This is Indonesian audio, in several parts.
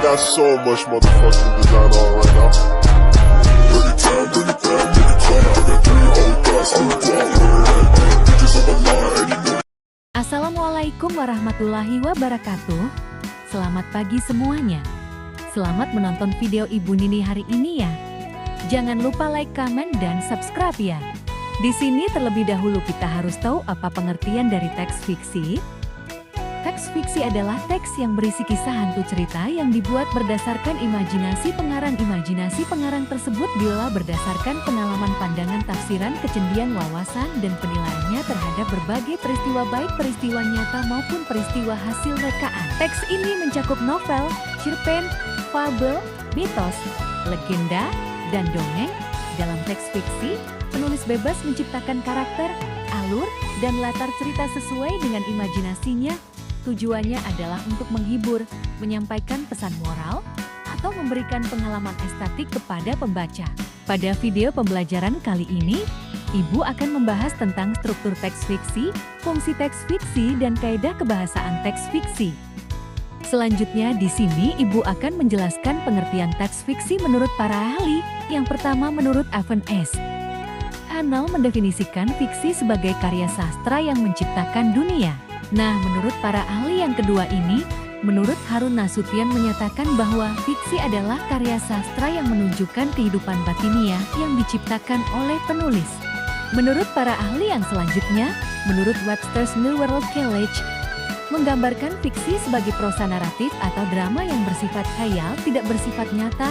got so much motherfucking design on right now. Bring it down, bring it down, make it clap. I got 3 old guys on the block, bitches on my line, and you know. Assalamualaikum warahmatullahi wabarakatuh. Selamat pagi semuanya. Selamat menonton video Ibu Nini hari ini ya. Jangan lupa like, comment, dan subscribe ya. Di sini terlebih dahulu kita harus tahu apa pengertian dari teks fiksi. Teks fiksi adalah teks yang berisi kisah hantu cerita yang dibuat berdasarkan imajinasi pengarang. Imajinasi pengarang tersebut diolah berdasarkan pengalaman, pandangan, tafsiran, kecendian, wawasan, dan penilaiannya terhadap berbagai peristiwa, baik peristiwa nyata maupun peristiwa hasil rekaan. Teks ini mencakup novel, cerpen, fabel, mitos, legenda, dan dongeng. Dalam teks fiksi, penulis bebas menciptakan karakter, alur, dan latar cerita sesuai dengan imajinasinya. Tujuannya adalah untuk menghibur, menyampaikan pesan moral, atau memberikan pengalaman estetik kepada pembaca. Pada video pembelajaran kali ini, Ibu akan membahas tentang struktur teks fiksi, fungsi teks fiksi, dan kaidah kebahasaan teks fiksi. Selanjutnya di sini Ibu akan menjelaskan pengertian teks fiksi menurut para ahli. Yang pertama menurut Evan S. Hannell mendefinisikan fiksi sebagai karya sastra yang menciptakan dunia. Nah, menurut para ahli yang kedua ini, menurut Harun Nasution menyatakan bahwa fiksi adalah karya sastra yang menunjukkan kehidupan batiniah yang diciptakan oleh penulis. Menurut para ahli yang selanjutnya, menurut Webster's New World College, menggambarkan fiksi sebagai prosa naratif atau drama yang bersifat khayal, tidak bersifat nyata.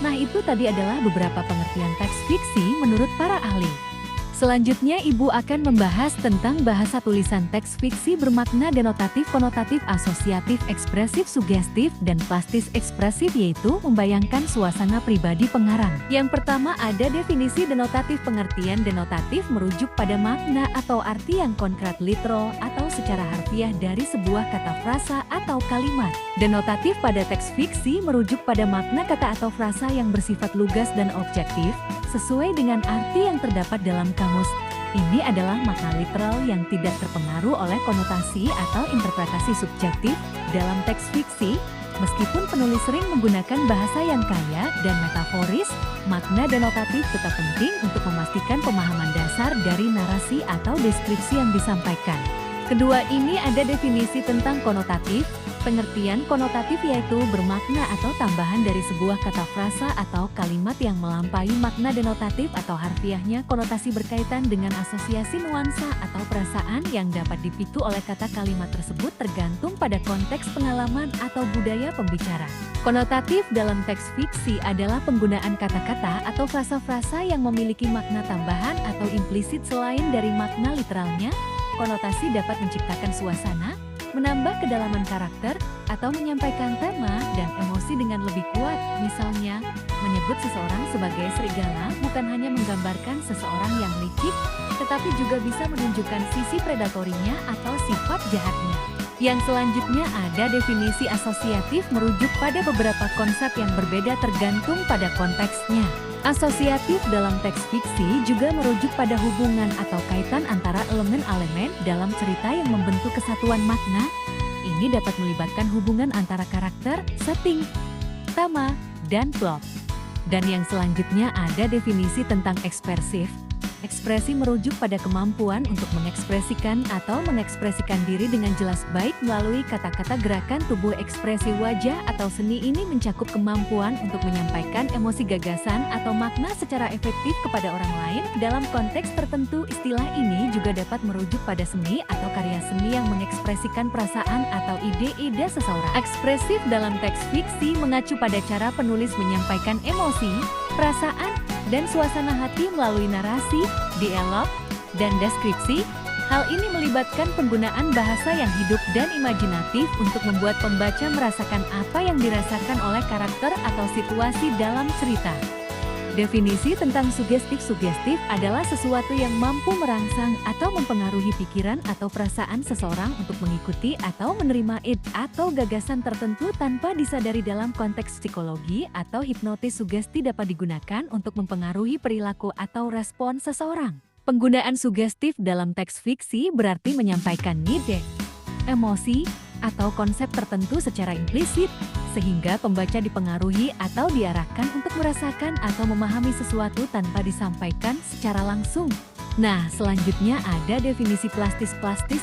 Nah, itu tadi adalah beberapa pengertian teks fiksi menurut para ahli. Selanjutnya Ibu akan membahas tentang bahasa tulisan teks fiksi bermakna denotatif, konotatif, asosiatif, ekspresif, sugestif, dan plastis ekspresif, yaitu membayangkan suasana pribadi pengarang. Yang pertama ada definisi denotatif. Pengertian denotatif merujuk pada makna atau arti yang konkret, literal, atau secara harfiah dari sebuah kata, frasa, atau kalimat. Denotatif pada teks fiksi merujuk pada makna kata atau frasa yang bersifat lugas dan objektif, sesuai dengan arti yang terdapat dalam kamus. Ini adalah makna literal yang tidak terpengaruh oleh konotasi atau interpretasi subjektif. Dalam teks fiksi, meskipun penulis sering menggunakan bahasa yang kaya dan metaforis, makna denotatif tetap penting untuk memastikan pemahaman dasar dari narasi atau deskripsi yang disampaikan. Kedua, ini ada definisi tentang konotatif. Pengertian konotatif yaitu bermakna atau tambahan dari sebuah kata, frasa, atau kalimat yang melampaui makna denotatif atau harfiahnya. Konotasi berkaitan dengan asosiasi, nuansa, atau perasaan yang dapat dipicu oleh kata kalimat tersebut tergantung pada konteks, pengalaman, atau budaya pembicara. Konotatif dalam teks fiksi adalah penggunaan kata-kata atau frasa-frasa yang memiliki makna tambahan atau implisit selain dari makna literalnya. Konotasi dapat menciptakan suasana, menambah kedalaman karakter, atau menyampaikan tema dan emosi dengan lebih kuat. Misalnya, menyebut seseorang sebagai serigala bukan hanya menggambarkan seseorang yang licik, tetapi juga bisa menunjukkan sisi predatorinya atau sifat jahatnya. Yang selanjutnya ada definisi asosiatif, merujuk pada beberapa konsep yang berbeda tergantung pada konteksnya. Asosiatif dalam teks fiksi juga merujuk pada hubungan atau kaitan antara elemen-elemen dalam cerita yang membentuk kesatuan makna. Ini dapat melibatkan hubungan antara karakter, setting, tema, dan plot. Dan yang selanjutnya ada definisi tentang ekspresif. Ekspresi merujuk pada kemampuan untuk mengekspresikan atau mengekspresikan diri dengan jelas, baik melalui kata-kata, gerakan tubuh, ekspresi wajah, atau seni. Ini mencakup kemampuan untuk menyampaikan emosi, gagasan, atau makna secara efektif kepada orang lain. Dalam konteks tertentu, istilah ini juga dapat merujuk pada seni atau karya seni yang mengekspresikan perasaan atau ide-ide seseorang. Ekspresif dalam teks fiksi mengacu pada cara penulis menyampaikan emosi, perasaan, dan suasana hati melalui narasi, dialog, dan deskripsi. Hal ini melibatkan penggunaan bahasa yang hidup dan imajinatif untuk membuat pembaca merasakan apa yang dirasakan oleh karakter atau situasi dalam cerita. Definisi tentang sugestif adalah sesuatu yang mampu merangsang atau mempengaruhi pikiran atau perasaan seseorang untuk mengikuti atau menerima ide atau gagasan tertentu tanpa disadari. Dalam konteks psikologi atau hipnotis, sugesti dapat digunakan untuk mempengaruhi perilaku atau respon seseorang. Penggunaan sugestif dalam teks fiksi berarti menyampaikan ide, emosi, atau konsep tertentu secara implisit, sehingga pembaca dipengaruhi atau diarahkan untuk merasakan atau memahami sesuatu tanpa disampaikan secara langsung. Nah, selanjutnya ada definisi plastis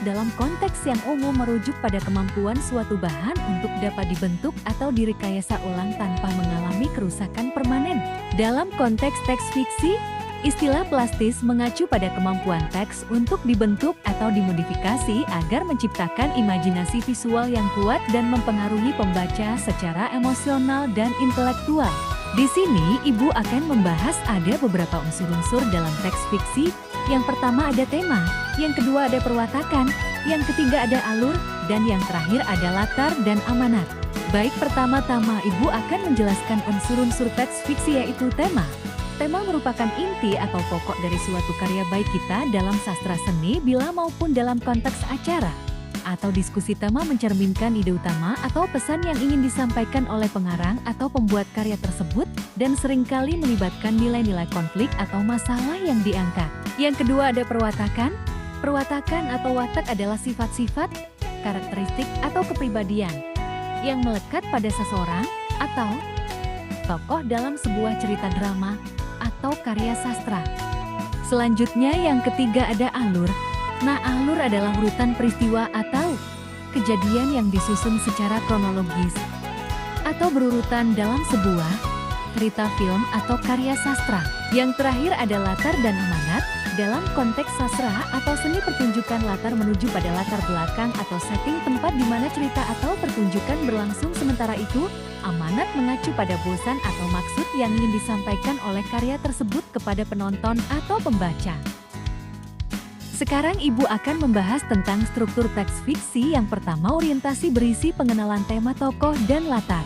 dalam konteks yang umum merujuk pada kemampuan suatu bahan untuk dapat dibentuk atau direkayasa ulang tanpa mengalami kerusakan permanen. Dalam konteks teks fiksi, istilah plastis mengacu pada kemampuan teks untuk dibentuk atau dimodifikasi agar menciptakan imajinasi visual yang kuat dan mempengaruhi pembaca secara emosional dan intelektual. Di sini, Ibu akan membahas ada beberapa unsur-unsur dalam teks fiksi. Yang pertama ada tema, yang kedua ada perwatakan, yang ketiga ada alur, dan yang terakhir ada latar dan amanat. Baik, pertama-tama Ibu akan menjelaskan unsur-unsur teks fiksi yaitu tema. Tema merupakan inti atau pokok dari suatu karya baik kita dalam sastra seni bila maupun dalam konteks acara atau diskusi. Tema mencerminkan ide utama atau pesan yang ingin disampaikan oleh pengarang atau pembuat karya tersebut dan seringkali melibatkan nilai-nilai konflik atau masalah yang diangkat. Yang kedua ada perwatakan. Perwatakan atau watak adalah sifat-sifat, karakteristik atau kepribadian yang melekat pada seseorang atau tokoh dalam sebuah cerita drama atau karya sastra. Selanjutnya yang ketiga ada alur. Nah, alur adalah urutan peristiwa atau kejadian yang disusun secara kronologis atau berurutan dalam sebuah cerita film atau karya sastra. Yang terakhir ada latar dan amanat. Dalam konteks sastra atau seni pertunjukan, latar menuju pada latar belakang atau setting tempat di mana cerita atau pertunjukan berlangsung. Sementara itu, amanat mengacu pada bosan atau maksud yang ingin disampaikan oleh karya tersebut kepada penonton atau pembaca. Sekarang Ibu akan membahas tentang struktur teks fiksi. Yang pertama, orientasi berisi pengenalan tema tokoh dan latar.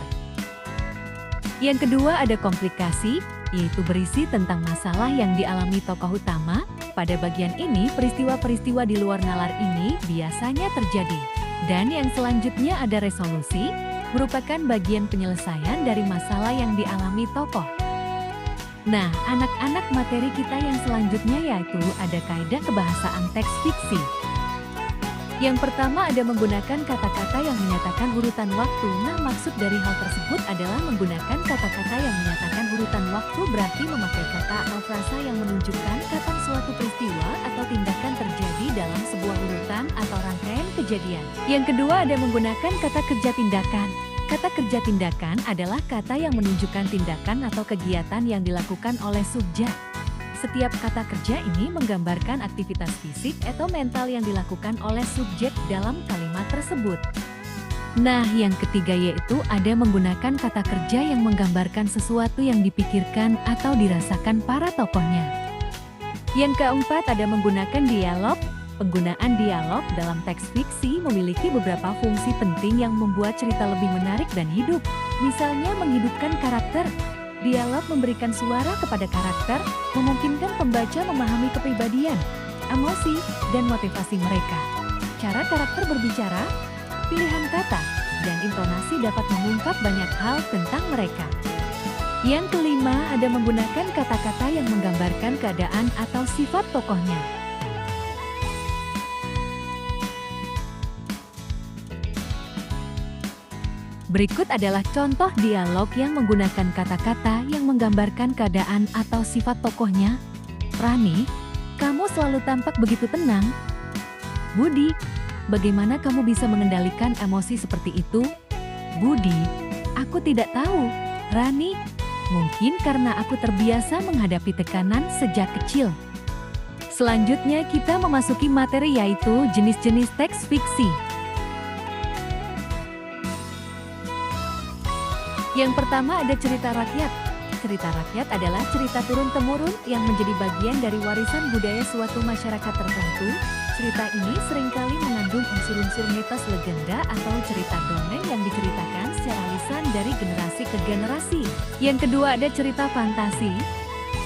Yang kedua ada komplikasi, yaitu berisi tentang masalah yang dialami tokoh utama. Pada bagian ini, peristiwa-peristiwa di luar nalar ini biasanya terjadi. Dan yang selanjutnya ada resolusi, merupakan bagian penyelesaian dari masalah yang dialami tokoh. Nah, anak-anak, materi kita yang selanjutnya yaitu ada kaidah kebahasaan teks fiksi. Yang pertama ada menggunakan kata-kata yang menyatakan urutan waktu. Nah, maksud dari hal tersebut adalah menggunakan kata-kata yang menyatakan urutan waktu, berarti memakai kata atau frasa yang menunjukkan kapan suatu peristiwa atau tindakan terjadi dalam sebuah urutan atau rangkaian kejadian. Yang kedua ada menggunakan kata kerja tindakan. Kata kerja tindakan adalah kata yang menunjukkan tindakan atau kegiatan yang dilakukan oleh subjek. Setiap kata kerja ini menggambarkan aktivitas fisik atau mental yang dilakukan oleh subjek dalam kalimat tersebut. Nah, yang ketiga yaitu ada menggunakan kata kerja yang menggambarkan sesuatu yang dipikirkan atau dirasakan para tokohnya. Yang keempat ada menggunakan dialog. Penggunaan dialog dalam teks fiksi memiliki beberapa fungsi penting yang membuat cerita lebih menarik dan hidup. Misalnya menghidupkan karakter. Dialog memberikan suara kepada karakter, memungkinkan pembaca memahami kepribadian, emosi, dan motivasi mereka. Cara karakter berbicara, pilihan kata, dan intonasi dapat mengungkap banyak hal tentang mereka. Yang kelima ada menggunakan kata-kata yang menggambarkan keadaan atau sifat tokohnya. Berikut adalah contoh dialog yang menggunakan kata-kata yang menggambarkan keadaan atau sifat tokohnya. Rani, kamu selalu tampak begitu tenang. Budi, bagaimana kamu bisa mengendalikan emosi seperti itu? Budi, aku tidak tahu. Rani, mungkin karena aku terbiasa menghadapi tekanan sejak kecil. Selanjutnya kita memasuki materi yaitu jenis-jenis teks fiksi. Yang pertama ada cerita rakyat. Cerita rakyat adalah cerita turun-temurun yang menjadi bagian dari warisan budaya suatu masyarakat tertentu. Cerita ini seringkali mengandung unsur-unsur mitos, legenda, atau cerita dongeng yang diceritakan secara lisan dari generasi ke generasi. Yang kedua ada cerita fantasi.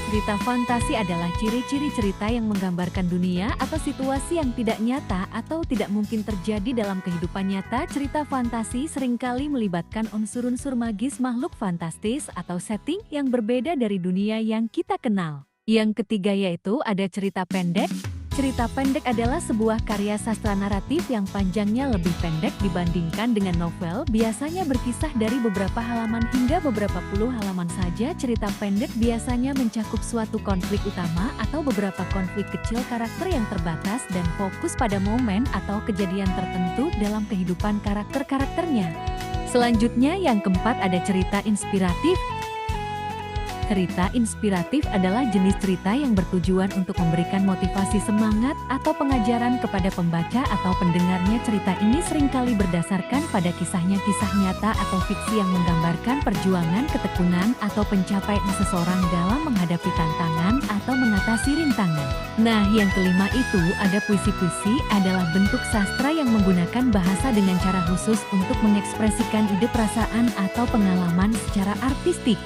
Cerita fantasi adalah ciri-ciri cerita yang menggambarkan dunia atau situasi yang tidak nyata atau tidak mungkin terjadi dalam kehidupan nyata. Cerita fantasi seringkali melibatkan unsur-unsur magis, makhluk fantastis, atau setting yang berbeda dari dunia yang kita kenal. Yang ketiga yaitu ada cerita pendek. Cerita pendek adalah sebuah karya sastra naratif yang panjangnya lebih pendek dibandingkan dengan novel, biasanya berkisah dari beberapa halaman hingga beberapa puluh halaman saja. Cerita pendek biasanya mencakup suatu konflik utama atau beberapa konflik kecil karakter yang terbatas dan fokus pada momen atau kejadian tertentu dalam kehidupan karakter-karakternya. Selanjutnya yang keempat ada cerita inspiratif. Cerita inspiratif adalah jenis cerita yang bertujuan untuk memberikan motivasi semangat atau pengajaran kepada pembaca atau pendengarnya. Cerita ini seringkali berdasarkan pada kisah nyata atau fiksi yang menggambarkan perjuangan, ketekunan, atau pencapaian seseorang dalam menghadapi tantangan atau mengatasi rintangan. Nah, yang kelima itu ada puisi. Puisi adalah bentuk sastra yang menggunakan bahasa dengan cara khusus untuk mengekspresikan ide, perasaan, atau pengalaman secara artistik.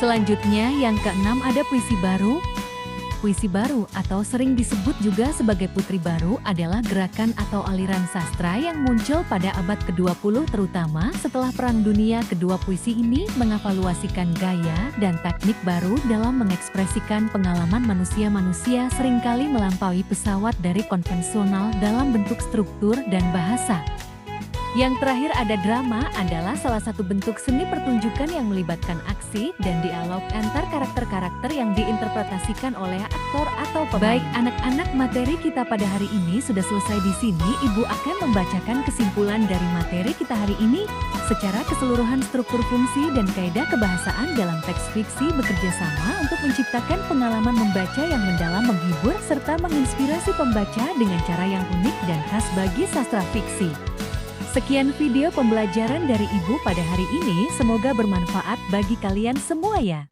Selanjutnya yang keenam ada puisi baru. Puisi baru atau sering disebut juga sebagai putri baru adalah gerakan atau aliran sastra yang muncul pada abad ke-20 terutama setelah Perang Dunia Kedua. Puisi ini mengevaluasikan gaya dan teknik baru dalam mengekspresikan pengalaman manusia seringkali melampaui pesawat dari konvensional dalam bentuk struktur dan bahasa. Yang terakhir ada drama adalah salah satu bentuk seni pertunjukan yang melibatkan aksi dan dialog antar karakter-karakter yang diinterpretasikan oleh aktor atau pemain. Baik anak-anak, materi kita pada hari ini sudah selesai di sini. Ibu akan membacakan kesimpulan dari materi kita hari ini. Secara keseluruhan struktur, fungsi, dan kaidah kebahasaan dalam teks fiksi bekerja sama untuk menciptakan pengalaman membaca yang mendalam, menghibur, serta menginspirasi pembaca dengan cara yang unik dan khas bagi sastra fiksi. Sekian video pembelajaran dari Ibu pada hari ini, semoga bermanfaat bagi kalian semua ya.